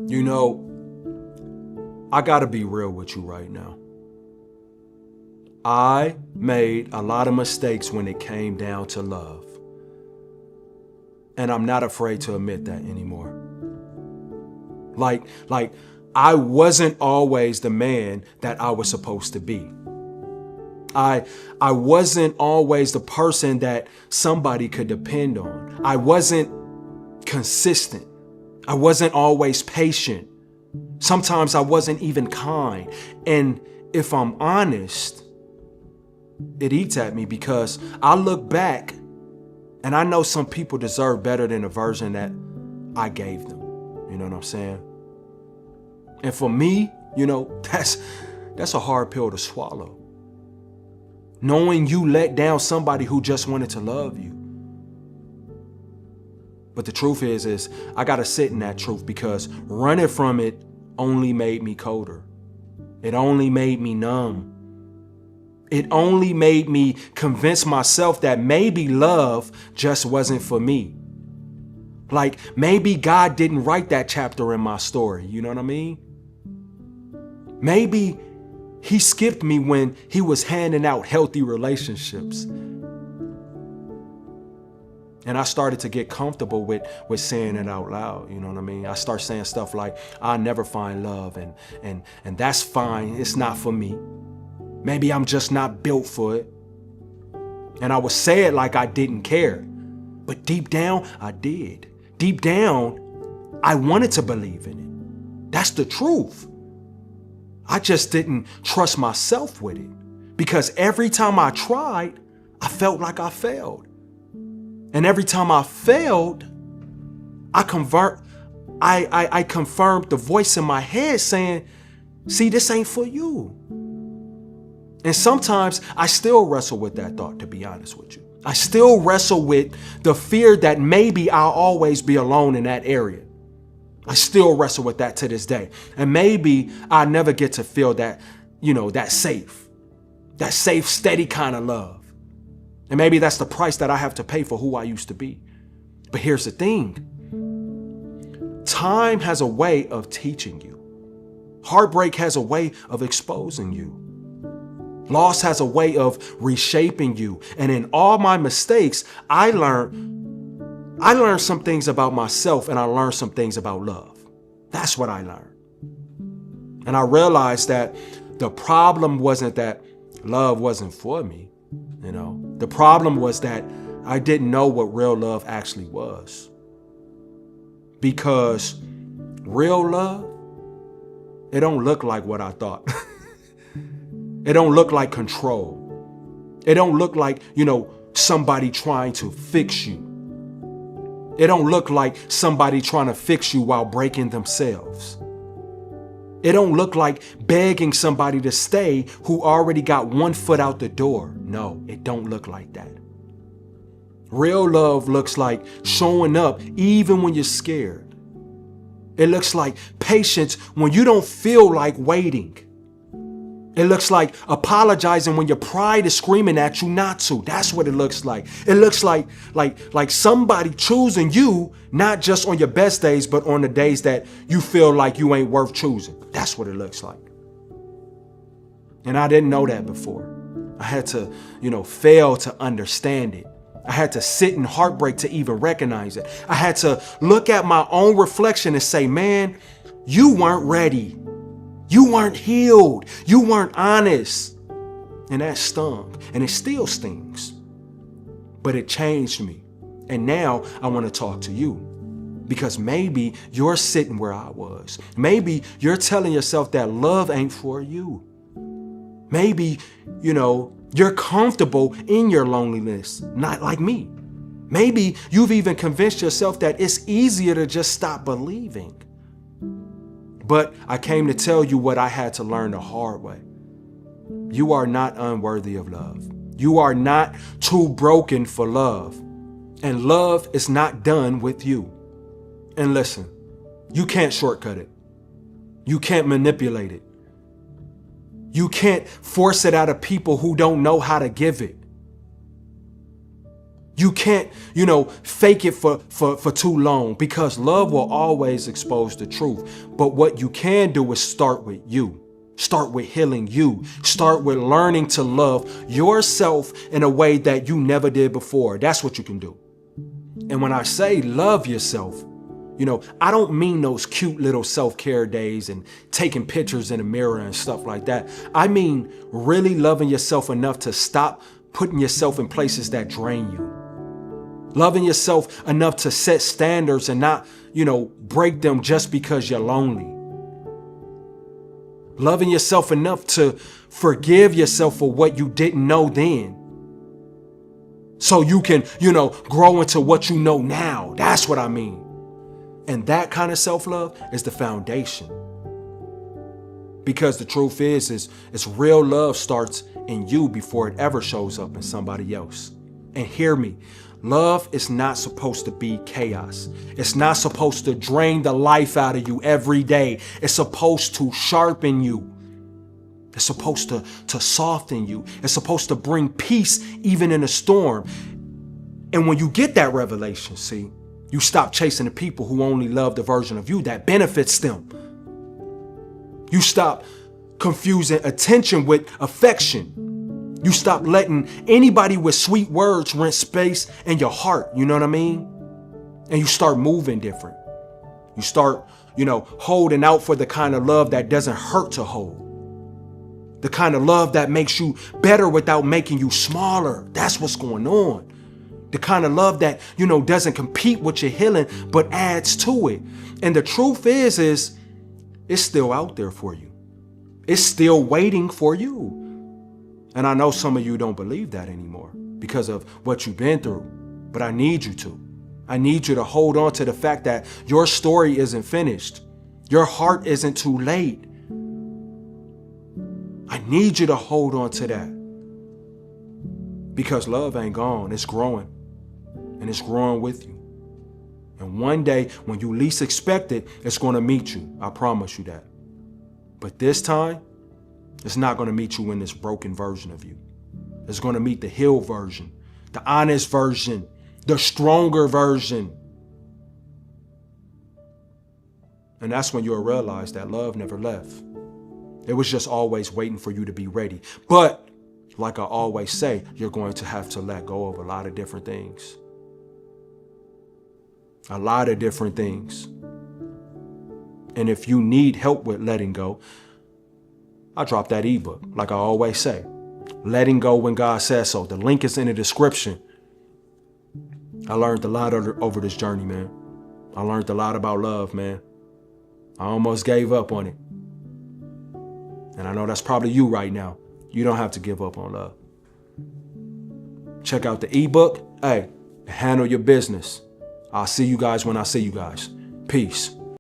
You know, I gotta be real with you right now. I made a lot of mistakes when it came down to love. And I'm not afraid to admit that anymore. Like I wasn't always the man that I was supposed to be. I wasn't always the person that somebody could depend on. I wasn't consistent. I wasn't always patient. Sometimes I wasn't even kind. And if I'm honest, it eats at me because I look back and I know some people deserve better than the version that I gave them. You know what I'm saying? And for me, that's a hard pill to swallow. Knowing you let down somebody who just wanted to love you. But the truth is I gotta sit in that truth because running from it only made me colder. It only made me numb. It only made me convince myself that maybe love just wasn't for me. Like maybe God didn't write that chapter in my story, you know what I mean? Maybe he skipped me when he was handing out healthy relationships. And I started to get comfortable with saying it out loud, you know what I mean? I start saying stuff like, I'll never find love and that's fine, it's not for me. Maybe I'm just not built for it. And I would say it like I didn't care. But deep down, I did. Deep down, I wanted to believe in it. That's the truth. I just didn't trust myself with it. Because every time I tried, I felt like I failed. And every time I failed, I confirmed the voice in my head saying, see, this ain't for you. And sometimes I still wrestle with that thought, to be honest with you. I still wrestle with the fear that maybe I'll always be alone in that area. I still wrestle with that to this day. And maybe I never get to feel that, that safe, steady kind of love. And maybe that's the price that I have to pay for who I used to be. But here's the thing. Time has a way of teaching you. Heartbreak has a way of exposing you. Loss has a way of reshaping you. And in all my mistakes, I learned some things about myself and I learned some things about love. That's what I learned. And I realized that the problem wasn't that love wasn't for me. The problem was that I didn't know what real love actually was. Because real love, it don't look like what I thought. It don't look like control. It don't look like, somebody trying to fix you. It don't look like somebody trying to fix you while breaking themselves. It don't look like begging somebody to stay who already got one foot out the door. No, it don't look like that. Real love looks like showing up even when you're scared. It looks like patience when you don't feel like waiting. It looks like apologizing when your pride is screaming at you not to. That's what it looks like. It looks like somebody choosing you, not just on your best days, but on the days that you feel like you ain't worth choosing. That's what it looks like. And I didn't know that before. I had to, fail to understand it. I had to sit in heartbreak to even recognize it. I had to look at my own reflection and say, man, you weren't ready. You weren't healed. You weren't honest. And that stung. And it still stings. But it changed me. And now I want to talk to you. Because maybe you're sitting where I was. Maybe you're telling yourself that love ain't for you. Maybe, you're comfortable in your loneliness, not like me. Maybe you've even convinced yourself that it's easier to just stop believing. But I came to tell you what I had to learn the hard way. You are not unworthy of love. You are not too broken for love. And love is not done with you. And listen, you can't shortcut it. You can't manipulate it. You can't force it out of people who don't know how to give it. You can't, fake it for too long, because love will always expose the truth. But what you can do is start with you. Start with healing you. Start with learning to love yourself in a way that you never did before. That's what you can do. And when I say love yourself, I don't mean those cute little self-care days and taking pictures in the mirror and stuff like that. I mean really loving yourself enough to stop putting yourself in places that drain you. Loving yourself enough to set standards and not, break them just because you're lonely. Loving yourself enough to forgive yourself for what you didn't know then. So you can, grow into what you know now. That's what I mean. And that kind of self-love is the foundation. Because the truth is real love starts in you before it ever shows up in somebody else. And hear me, love is not supposed to be chaos. It's not supposed to drain the life out of you every day. It's supposed to sharpen you. It's supposed to soften you. It's supposed to bring peace even in a storm. And when you get that revelation, see, you stop chasing the people who only love the version of you that benefits them. You stop confusing attention with affection. You stop letting anybody with sweet words rent space in your heart. You know what I mean? And you start moving different. You start, holding out for the kind of love that doesn't hurt to hold. The kind of love that makes you better without making you smaller. That's what's going on. The kind of love that, doesn't compete with your healing, but adds to it. And the truth is it's still out there for you. It's still waiting for you. And I know some of you don't believe that anymore because of what you've been through, but I need you to. I need you to hold on to the fact that your story isn't finished. Your heart isn't too late. I need you to hold on to that. Because love ain't gone, it's growing. And it's growing with you. And one day, when you least expect it, it's going to meet you. I promise you that. But this time, it's not going to meet you in this broken version of you. It's going to meet the healed version, the honest version, the stronger version. And that's when you'll realize that love never left. It was just always waiting for you to be ready. But like I always say, you're going to have to let go of a lot of different things. A lot of different things. And if you need help with letting go, I dropped that ebook, like I always say. Letting Go When God Says So. The link is in the description. I learned a lot over this journey, man. I learned a lot about love, man. I almost gave up on it. And I know that's probably you right now. You don't have to give up on love. Check out the ebook. Hey, handle your business. I'll see you guys when I see you guys. Peace.